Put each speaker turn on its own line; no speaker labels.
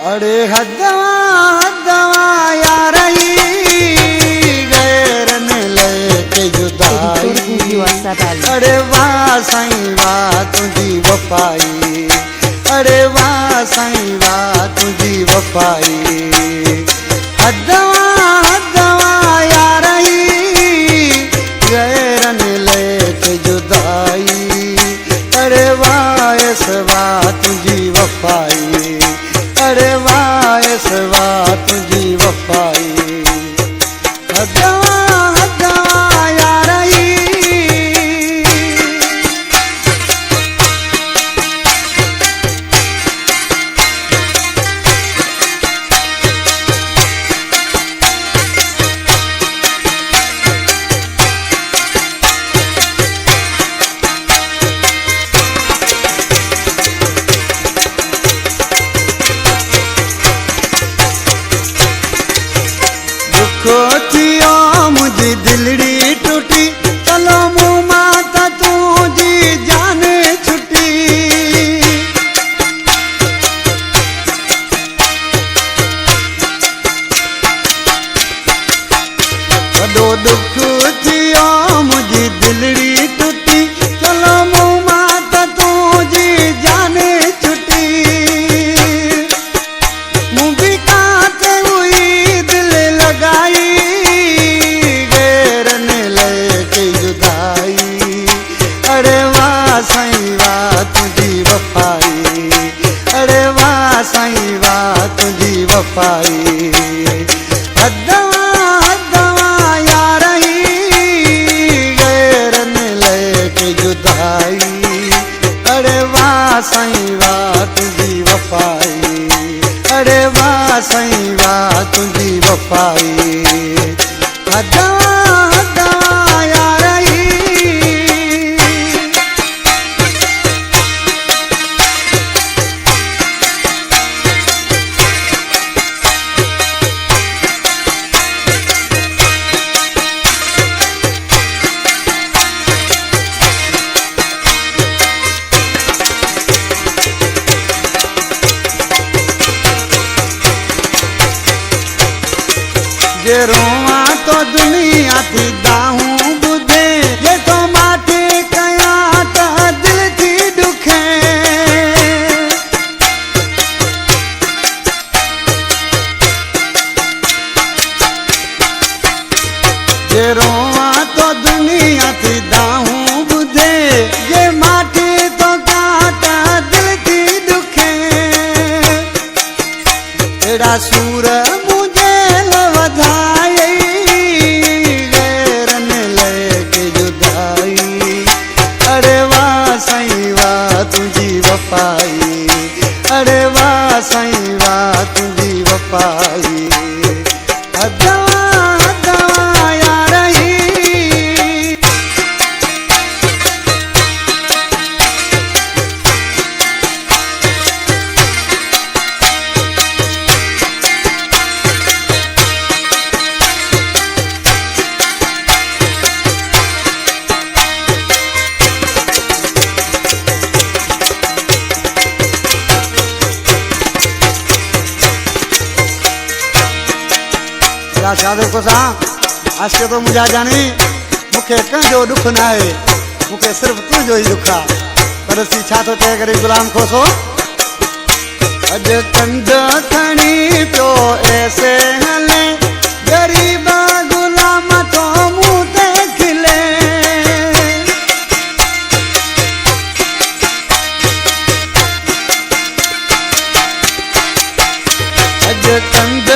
अरे हदवा हदवा यार गैरन लेके जुदाई। अरे वाह साईं वाह तुझी वफाई। अरे वाह साईं वाह तुझी वफाई। हदवा हदवा यार गैरन लेके जुदाई। अरे वाह वाह तुझी वफाई। अरे वाह वाह तुझी वफाई। हदवा हदवा यार थियो मुझी दिलड़ी टूटी। चलो मुँह माता तुझी जान छुटी। वॾो दुख थियो मुझी दिलड़ी टूटी। चलो मुँह माता तुझी जान छुटी। मुँह भी काते हुई दिल लगाई। अरे वाह साईं वाह तुझी वफाई। अरे वाह साईं वाह तुझी वफाई। हदवा हदवा यार गैरन लेके जुदाई। अरे वाह साईं वाह तुझी वफाई। अरे वाह साईं वाह तुझी वफाई। हदवा हदवा यार जे रोवा तो दुनिया थी दाहूं बुधे। जे तो माथे कया तो दिल थी दुखे। जे रोवा तो दुनिया थी दाहूं बुधे। जे माथे तो काटा दिल थी दुखे। एड़ा सूर मुझे वधाई। गैरन लेके जुदाई। अरे वाह साईं वाह तुझी वफाई। अरे वाह साईं वाह तुझी वफाई। हदवा हदवा यार साधु को सा आशे तो मुझा जानी। मुखे कंजो दुख ना है। मुखे सिर्फ तुझो ही दुख आ। पर सी छा तो तय करे गुलाम खोसो। अज कंज खणी पियो ऐसे हले। गरीबा गुलाम तो मुंह ते खिले। अज कंज